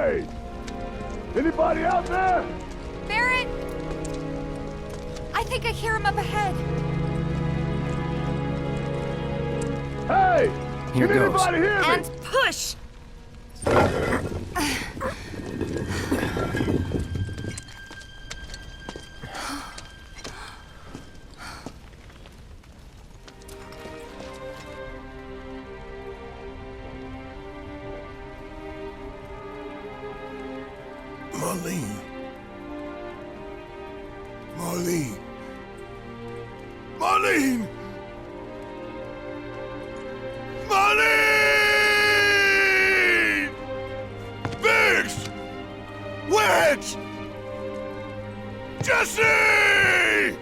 Hey! Anybody out there? Barrett! I think I hear him up ahead. Hey! Here Can goes. anybody hear me? And push! Marlene. Marlene. Marlene! Marlene! Biggs! Wedge! Jesse!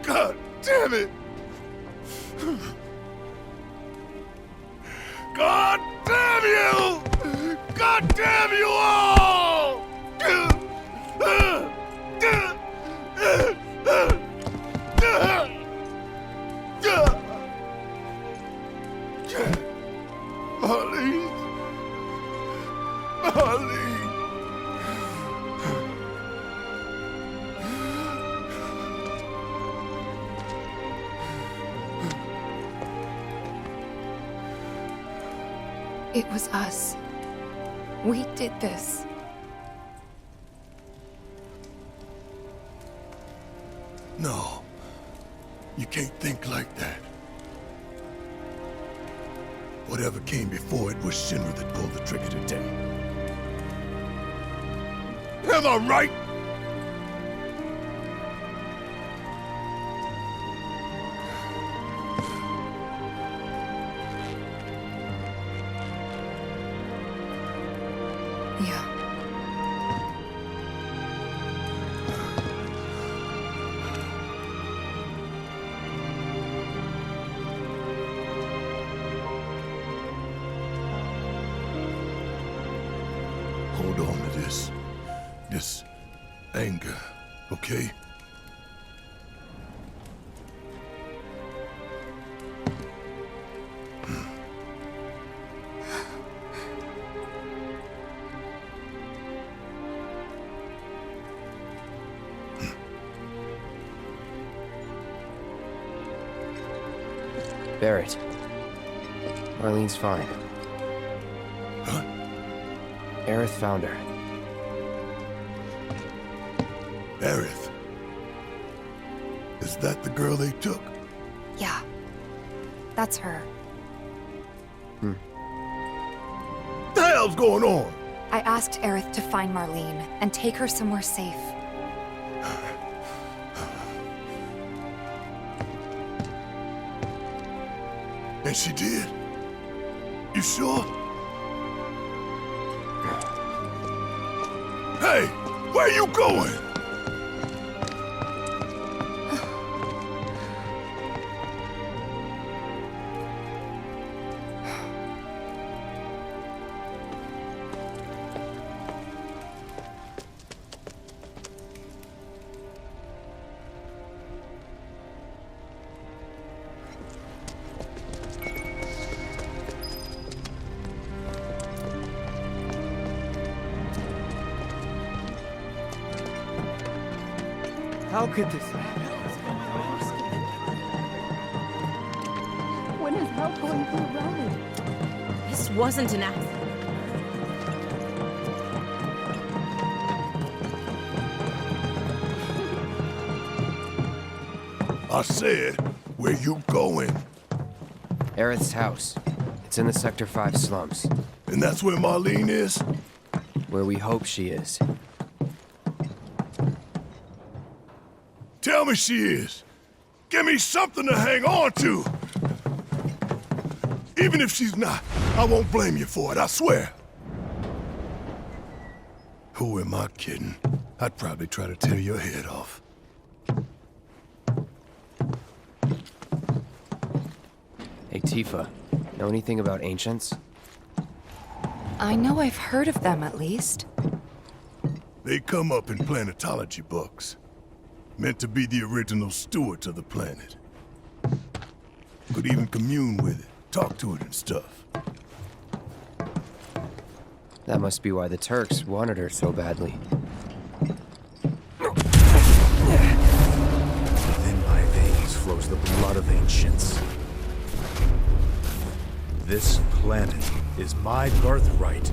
God damn it! God damn you! God damn you all! Marlene. Marlene. It was us. We did this. No. You can't think like that. Whatever came before it was Shinra that pulled the trigger today. Am I right? Yeah. Hold on to this anger, okay? Barrett. Marlene's fine. Huh? Aerith found her. Aerith. Is that the girl they took? Yeah. That's her. The hell's going on? I asked Aerith to find Marlene and take her somewhere safe. And she did? You sure? Hey, where you going? How could this happen? When is help going to arrive? This wasn't an accident. I said, where you going? Aerith's house. It's in the Sector 5 slums. And that's where Marlene is? Where we hope she is. Tell me she is. Give me something to hang on to. Even if she's not, I won't blame you for it, I swear. Who am I kidding? I'd probably try to tear your head off. Hey, Tifa. Know anything about ancients? I know I've heard of them, at least. They come up in planetology books. Meant to be the original stewards of the planet. Could even commune with it, talk to it and stuff. That must be why the Turks wanted her so badly. Within my veins flows the blood of ancients. This planet is my birthright.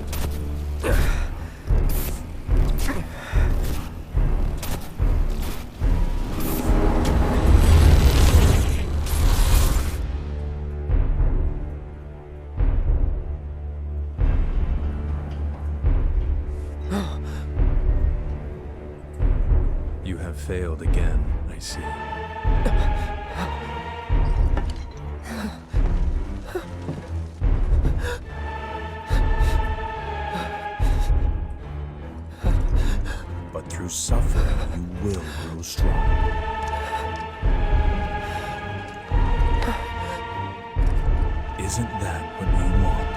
You have failed again, I see. But through suffering, you will grow strong. Isn't that what you want?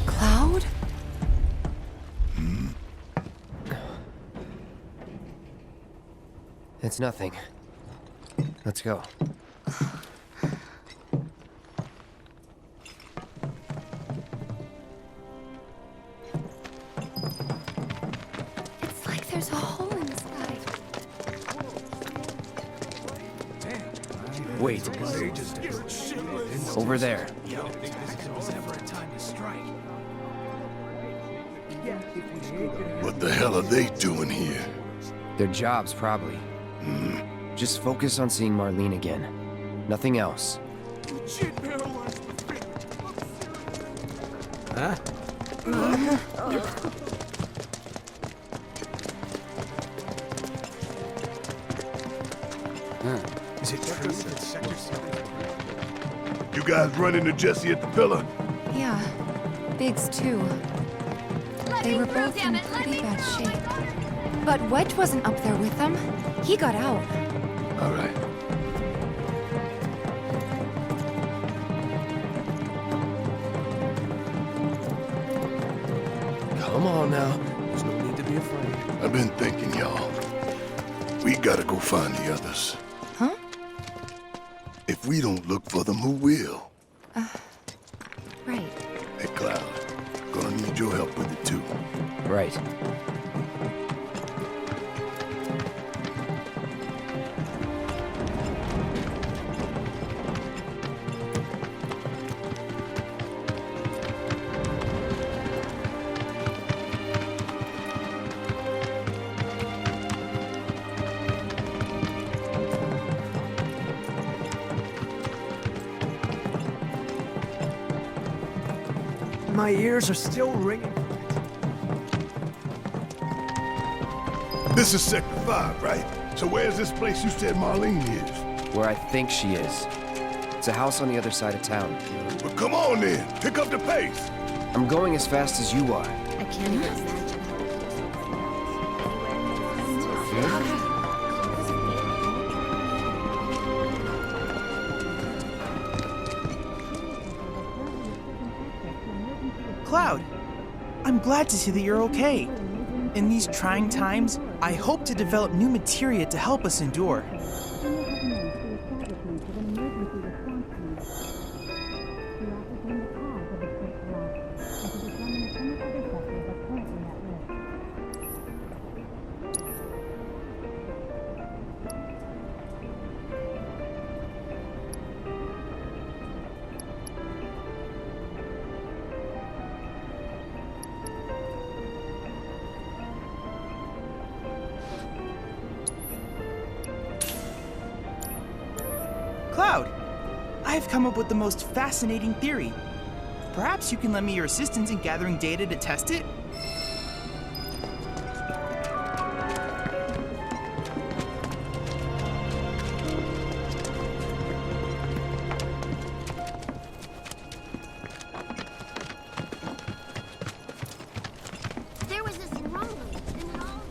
Cloud? It's nothing. Let's go. It's like there's a hole in the sky. Wait. Over there. What the hell are they doing here? Their jobs, probably. Just focus on seeing Marlene again. Nothing else. Huh? Is it true that Sector 7... You guys run into Jesse at the pillar? Yeah, Biggs too. They were both in pretty bad shape. But Wedge wasn't up there with them. He got out. All right. Come on now. There's no need to be afraid. I've been thinking, y'all. We gotta go find the others. Huh? If we don't look for them, who will? Right. Hey, Cloud. Gonna need your help with it, too. Right. My ears are still ringing. This is Sector 5, right? So where's this place you said Marlene is? Where I think she is. It's a house on the other side of town. Well, come on then. Pick up the pace. I'm going as fast as you are. I can't imagine. Cloud, I'm glad to see that you're okay. In these trying times, I hope to develop new materia to help us endure. Cloud, I've come up with the most fascinating theory. Perhaps you can lend me your assistance in gathering data to test it? There was this rumbling, and it all...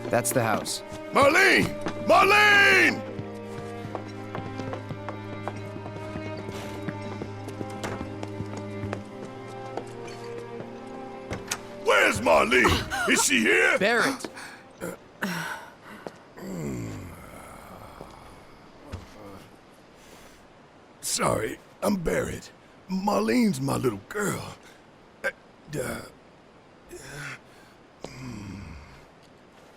That's the house. Marlene! Marlene! Where's Marlene? Is she here? Barrett! Sorry, I'm Barrett. Marlene's my little girl.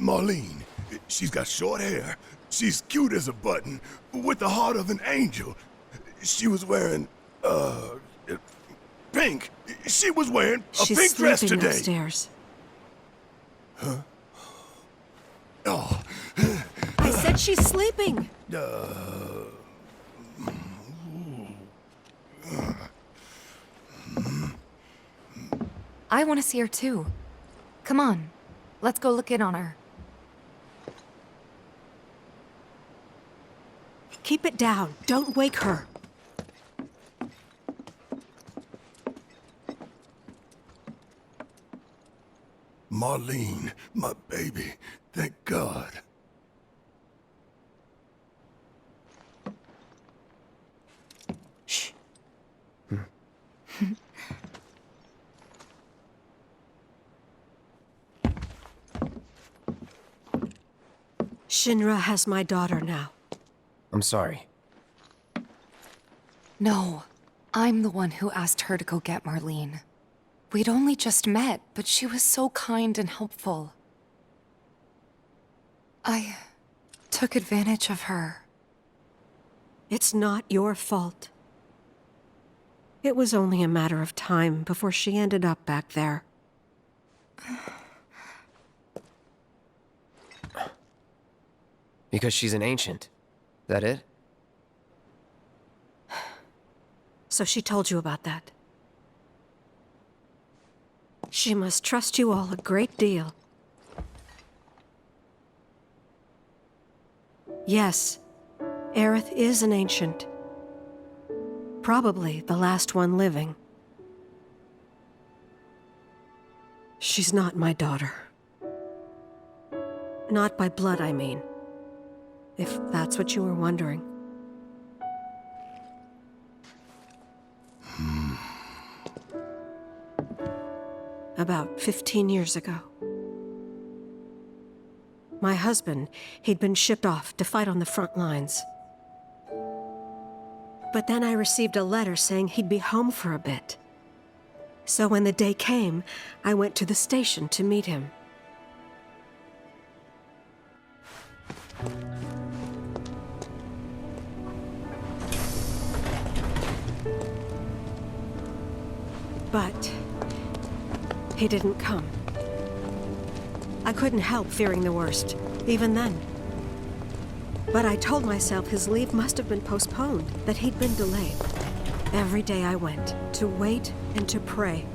Marlene, she's got short hair. She's cute as a button, with the heart of an angel. She was wearing, pink. She was wearing a She's pink dress sleeping today. upstairs. Oh, I said she's sleeping. I want to see her too. Come on, let's go look in on her. Keep it down. Don't wake her. Marlene, my baby. Thank God. Shh. Shinra has my daughter now. I'm sorry. No, I'm the one who asked her to go get Marlene. We'd only just met, but she was so kind and helpful. I took advantage of her. It's not your fault. It was only a matter of time before she ended up back there. Because she's an ancient. That it? So she told you about that. She must trust you all a great deal. Yes, Aerith is an ancient. Probably the last one living. She's not my daughter. Not by blood, I mean. If that's what you were wondering. About 15 years ago. My husband, he'd been shipped off to fight on the front lines. But then I received a letter saying he'd be home for a bit. So when the day came, I went to the station to meet him. But he didn't come. I couldn't help fearing the worst, even then. But I told myself his leave must have been postponed, that he'd been delayed. Every day I went, to wait and to pray.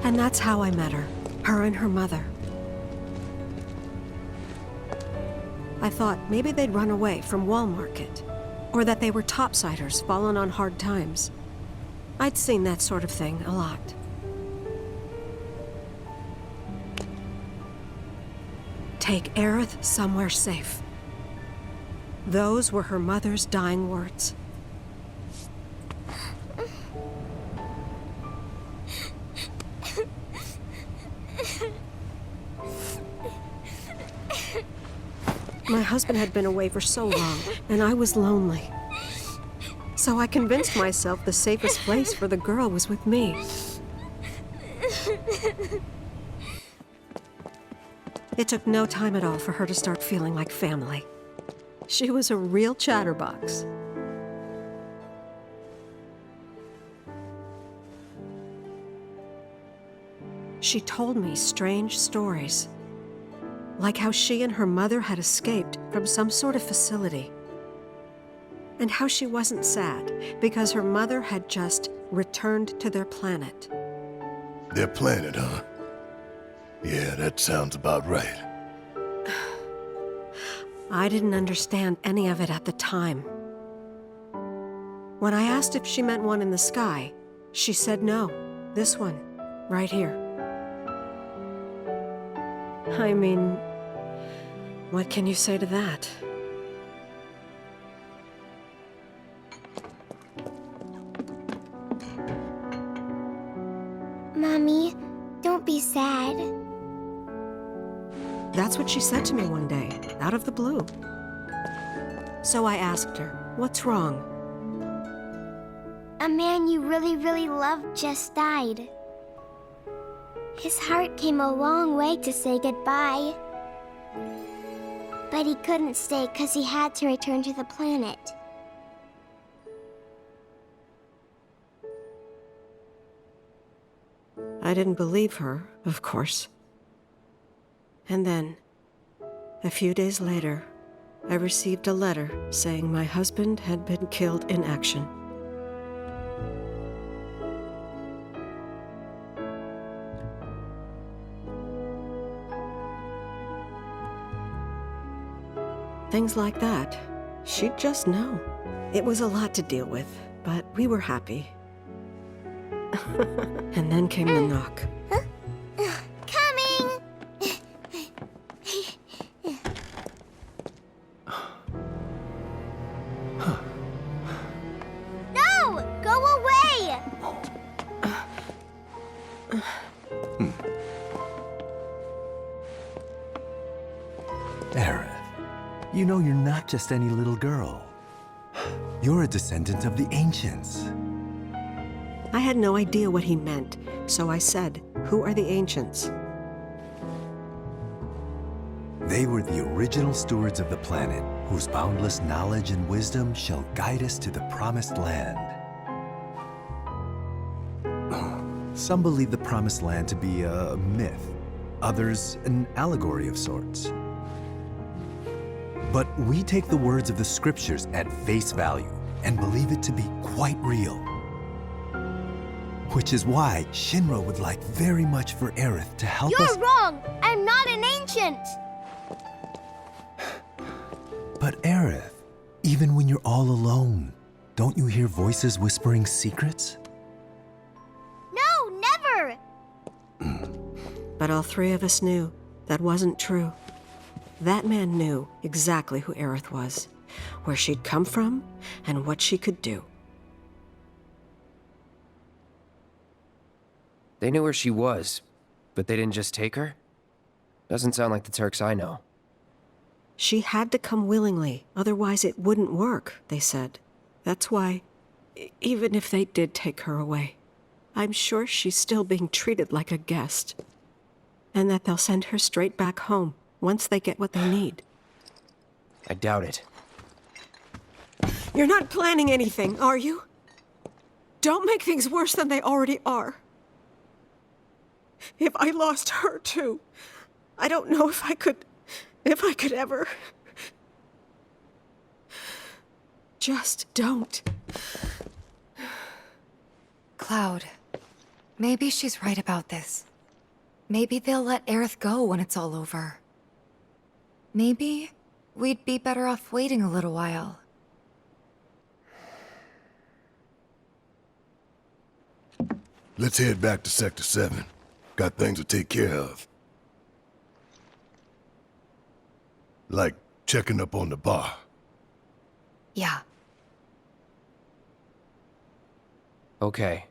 And that's how I met her and her mother. I thought maybe they'd run away from Wall Market, or that they were topsiders fallen on hard times. I'd seen that sort of thing a lot. Take Aerith somewhere safe. Those were her mother's dying words. My husband had been away for so long, and I was lonely. So I convinced myself the safest place for the girl was with me. It took no time at all for her to start feeling like family. She was a real chatterbox. She told me strange stories. Like how she and her mother had escaped from some sort of facility. And how she wasn't sad because her mother had just returned to their planet. Their planet, huh? Yeah, that sounds about right. I didn't understand any of it at the time. When I asked if she meant one in the sky, she said no, this one, right here. I mean, what can you say to that? Mommy, don't be sad. That's what she said to me one day, out of the blue. So I asked her, what's wrong? A man you really, really loved just died. His heart came a long way to say goodbye. But he couldn't stay because he had to return to the planet. I didn't believe her, of course. And then, a few days later, I received a letter saying my husband had been killed in action. Things like that, she'd just know. It was a lot to deal with, but we were happy. And then came the knock. Coming! No! Go away! Aerith, you know you're not just any little girl. You're a descendant of the ancients. I had no idea what he meant, so I said, "Who are the ancients?" They were the original stewards of the planet, whose boundless knowledge and wisdom shall guide us to the promised land. Some believe the promised land to be a myth, others an allegory of sorts. But we take the words of the scriptures at face value and believe it to be quite real. Which is why Shinra would like very much for Aerith to help us— You're wrong! I'm not an ancient! But Aerith, even when you're all alone, don't you hear voices whispering secrets? No, never! But all three of us knew that wasn't true. That man knew exactly who Aerith was, where she'd come from, and what she could do. They knew where she was, but they didn't just take her? Doesn't sound like the Turks I know. She had to come willingly, otherwise it wouldn't work, they said. That's why, even if they did take her away, I'm sure she's still being treated like a guest. And that they'll send her straight back home once they get what they need. I doubt it. You're not planning anything, are you? Don't make things worse than they already are. If I lost her too, I don't know if I could ever. Just don't. Cloud, maybe she's right about this. Maybe they'll let Aerith go when it's all over. Maybe we'd be better off waiting a little while. Let's head back to Sector 7. Got things to take care of. Like checking up on the bar. Yeah. Okay.